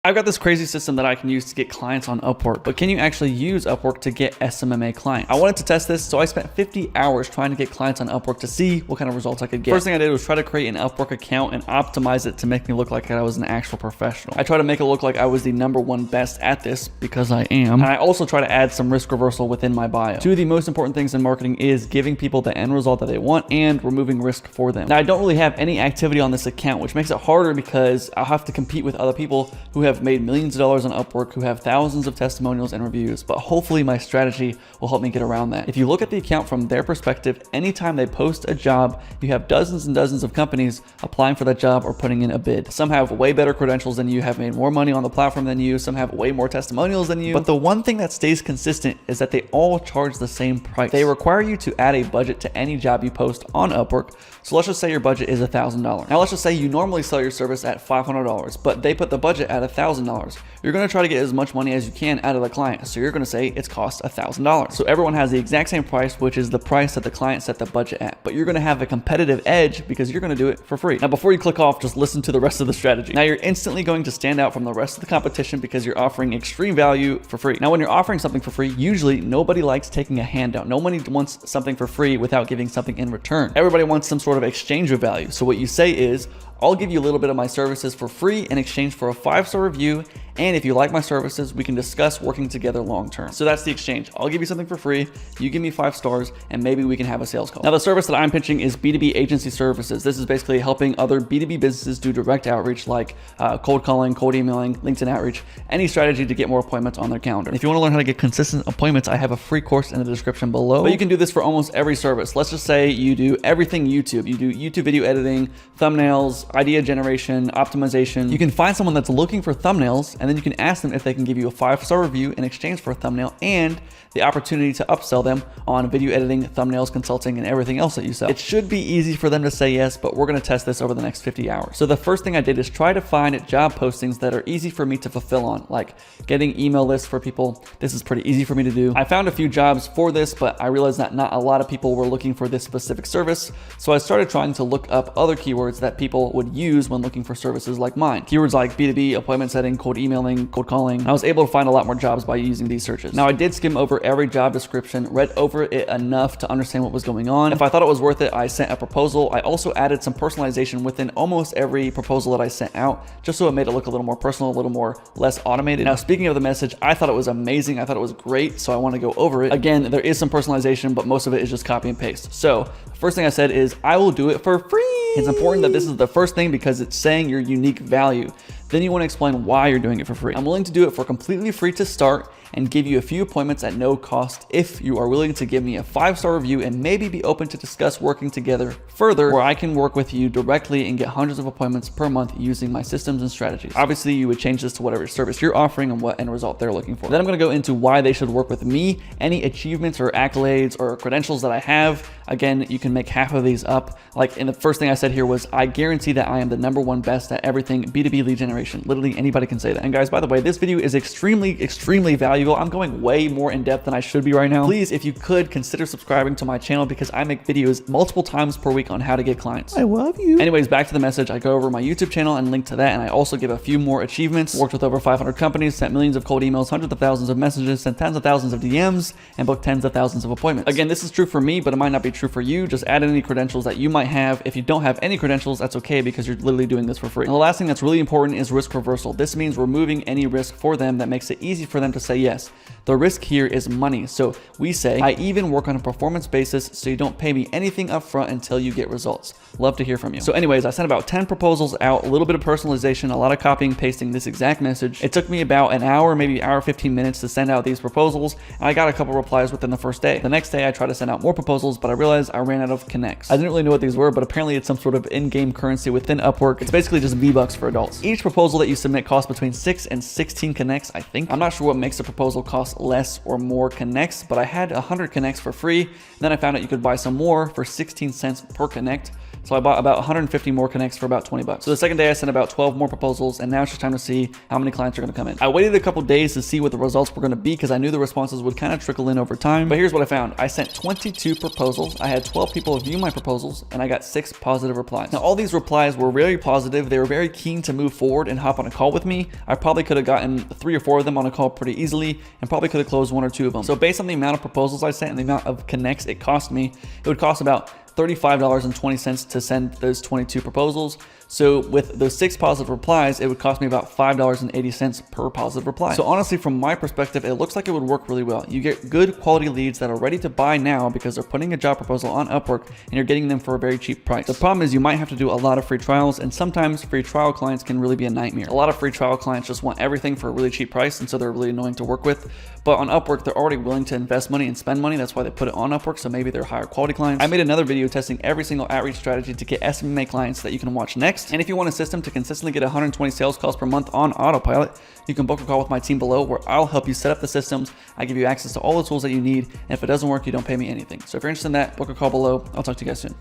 I've got this crazy system that I can use to get clients on Upwork, but can you actually use Upwork to get SMMA clients? I wanted to test this, so I spent 50 hours trying to get clients on Upwork to see what kind of results I could get. First thing I did was try to create an Upwork account and optimize it to make me look like I was an actual professional. I try to make it look like I was the #1 best at this, because I am. And I also try to add some risk reversal within my bio. Two of the most important things in marketing is giving people the end result that they want and removing risk for them. Now, I don't really have any activity on this account, which makes it harder because I'll have to compete with other people who have made millions of dollars on Upwork, who have thousands of testimonials and reviews, but hopefully my strategy will help me get around that. If you look at the account from their perspective, anytime they post a job, you have dozens and dozens of companies applying for that job or putting in a bid. Some have way better credentials than you, have made more money on the platform than you, some have way more testimonials than you, but the one thing that stays consistent is that they all charge the same price. They require you to add a budget to any job you post on Upwork. So let's just say your budget is $1,000. Now let's just say you normally sell your service at $500, but they put the budget at $1,000. You're going to try to get as much money as you can out of the client. So you're going to say it's cost $1,000. So everyone has the exact same price, which is the price that the client set the budget at, but you're going to have a competitive edge because you're going to do it for free. Now, before you click off, just listen to the rest of the strategy. Now you're instantly going to stand out from the rest of the competition because you're offering extreme value for free. Now, when you're offering something for free, usually nobody likes taking a handout. Nobody wants something for free without giving something in return. Everybody wants some sort of exchange of value. So what you say is, I'll give you a little bit of my services for free in exchange for a 5-star review. And if you like my services, we can discuss working together long-term. So that's the exchange. I'll give you something for free, you give me 5 stars, and maybe we can have a sales call. Now, the service that I'm pitching is B2B agency services. This is basically helping other B2B businesses do direct outreach like cold calling, cold emailing, LinkedIn outreach, any strategy to get more appointments on their calendar. If you want to learn how to get consistent appointments, I have a free course in the description below. But you can do this for almost every service. Let's just say you do everything YouTube. You do YouTube video editing, thumbnails, idea generation, optimization. You can find someone that's looking for thumbnails, and then you can ask them if they can give you a 5-star review in exchange for a thumbnail and the opportunity to upsell them on video editing, thumbnails, consulting, and everything else that you sell. It should be easy for them to say yes, but we're gonna test this over the next 50 hours. So the first thing I did is try to find job postings that are easy for me to fulfill on, like getting email lists for people. This is pretty easy for me to do. I found a few jobs for this, but I realized that not a lot of people were looking for this specific service. So I started trying to look up other keywords that people would use when looking for services like mine. Keywords like B2B, appointment setting, cold emailing, cold calling. I was able to find a lot more jobs by using these searches. Now, I did skim over every job description, read over it enough to understand what was going on. If I thought it was worth it, I sent a proposal. I also added some personalization within almost every proposal that I sent out, just so it made it look a little more personal, a little more less automated. Now, speaking of the message, I thought it was amazing. I thought it was great, so I want to go over it. Again, there is some personalization, but most of it is just copy and paste. So the first thing I said is, I will do it for free. It's important that this is the first thing because it's saying your unique value. Then you want to explain why you're doing it for free. I'm willing to do it for completely free to start and give you a few appointments at no cost if you are willing to give me a 5-star review and maybe be open to discuss working together further, where I can work with you directly and get hundreds of appointments per month using my systems and strategies. Obviously, you would change this to whatever service you're offering and what end result they're looking for. Then I'm going to go into why they should work with me, any achievements or accolades or credentials that I have. Again, you can make half of these up. Like, in the first thing I said here was, I guarantee that I am the #1 best at everything B2B lead generation. Literally anybody can say that. And guys, by the way, this video is extremely valuable. I'm going way more in depth than I should be right now. Please, if you could, consider subscribing to my channel because I make videos multiple times per week on how to get clients. I love you. Anyways, back to the message. I go over my YouTube channel and link to that, and I also give a few more achievements. Worked with over 500 companies, sent millions of cold emails, hundreds of thousands of messages, sent tens of thousands of DMs, and booked tens of thousands of appointments. Again, this is true for me, but it might not be true for you. Just add in any credentials that you might have. If you don't have any credentials, that's okay because you're literally doing this for free. And the last thing that's really important is risk reversal. This means removing any risk for them that makes it easy for them to say yes. The risk here is money. So we say, I even work on a performance basis, so you don't pay me anything up front until you get results. Love to hear from you. So anyways, I sent about 10 proposals out, a little bit of personalization, a lot of copying, pasting this exact message. It took me about an hour, maybe hour, 15 minutes to send out these proposals. And I got a couple replies within the first day. The next day I tried to send out more proposals, but I realized I ran out of connects. I didn't really know what these were, but apparently it's some sort of in-game currency within Upwork. It's basically just V-Bucks for adults. Each proposal that you submit costs between 6 and 16 connects, I think. I'm not sure what makes a proposal cost less or more connects, but I had 100 connects for free. Then I found out you could buy some more for 16 cents per connect. So I bought about 150 more connects for about 20 bucks. So the second day I sent about 12 more proposals, and now it's just time to see how many clients are going to come in. I waited a couple days to see what the results were going to be because I knew the responses would kind of trickle in over time. But here's what I found. I sent 22 proposals. I had 12 people view my proposals, and I got 6 positive replies. Now all these replies were very positive. They were very keen to move forward and hop on a call with me. I probably could have gotten 3 or 4 of them on a call pretty easily, and probably could have closed 1 or 2 of them. So based on the amount of proposals I sent and the amount of connects it cost me, it would cost about $35.20 to send those 22 proposals. So with those 6 positive replies, it would cost me about $5.80 per positive reply. So honestly, from my perspective, it looks like it would work really well. You get good quality leads that are ready to buy now because they're putting a job proposal on Upwork and you're getting them for a very cheap price. The problem is you might have to do a lot of free trials, and sometimes free trial clients can really be a nightmare. A lot of free trial clients just want everything for a really cheap price, and so they're really annoying to work with. But on Upwork, they're already willing to invest money and spend money. That's why they put it on Upwork, so maybe they're higher quality clients. I made another video testing every single outreach strategy to get SMMA clients that you can watch next. And if you want a system to consistently get 120 sales calls per month on autopilot, you can book a call with my team below where I'll help you set up the systems. I give you access to all the tools that you need, and if it doesn't work, you don't pay me anything. So if you're interested in that, book a call below. I'll talk to you guys soon.